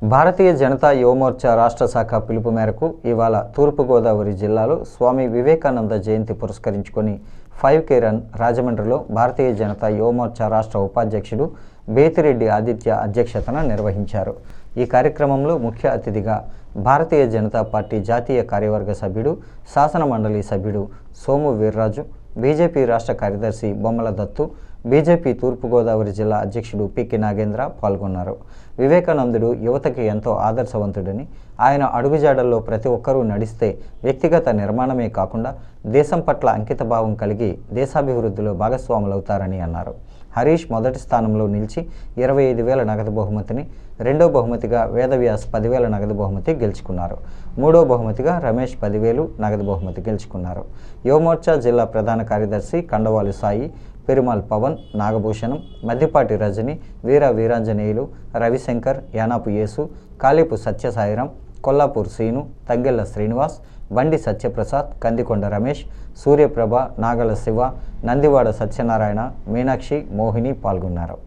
భారతీయ జనతా యువమోర్చా రాష్ట్ర శాఖ పిలుపు మేరకు ఇవాళ తూర్పుగోదావరి జిల్లాలో స్వామి వివేకానంద జయంతి పురస్కరించుకొని 5K రన్ రాజమండ్రిలో భారతీయ జనతా యువమోర్చా రాష్ట్ర ఉపాధ్యక్షుడు బేతిరెడ్డి ఆదిత్య అధ్యక్షతన నిర్వహించారు. ఈ కార్యక్రమంలో ముఖ్య అతిథిగా భారతీయ జనతా పార్టీ జాతీయ కార్యవర్గ సభ్యుడు, శాసన మండలి సభ్యుడు సోము వీర్రాజు, బీజేపీ రాష్ట్ర కార్యదర్శి బొమ్మల దత్తు, బీజేపీ తూర్పుగోదావరి జిల్లా అధ్యక్షుడు పికి నాగేంద్ర పాల్గొన్నారు. వివేకానందుడు యువతకి ఎంతో ఆదర్శవంతుడని, ఆయన అడుగుజాడల్లో ప్రతి ఒక్కరూ నడిస్తే వ్యక్తిగత నిర్మాణమే కాకుండా దేశం పట్ల అంకితభావం కలిగి దేశాభివృద్ధిలో భాగస్వాములవుతారని అన్నారు. హరీష్ మొదటి స్థానంలో నిలిచి 25,000 నగదు బహుమతిని, రెండో బహుమతిగా వేదవ్యాస్ 10,000 నగదు బహుమతి గెలుచుకున్నారు. మూడో బహుమతిగా రమేష్ 10,000 నగదు బహుమతి గెలుచుకున్నారు. యువమోర్చా జిల్లా ప్రధాన కార్యదర్శి కండవాలు సాయి, పెరుమాల్ పవన్, నాగభూషణం, మద్దిపాటి రజని, వీరాంజనేయులు, రవిశంకర్, యానాపు యేసు, కాళీపు సత్యసాయిరం, కొల్లాపూర్ శ్రీను, తంగెళ్ల శ్రీనివాస్, బండి సత్యప్రసాద్, కందికొండ రమేష్, సూర్యప్రభ, నాగల శివ, నందివాడ సత్యనారాయణ, మీనాక్షి, మోహిని పాల్గొన్నారు.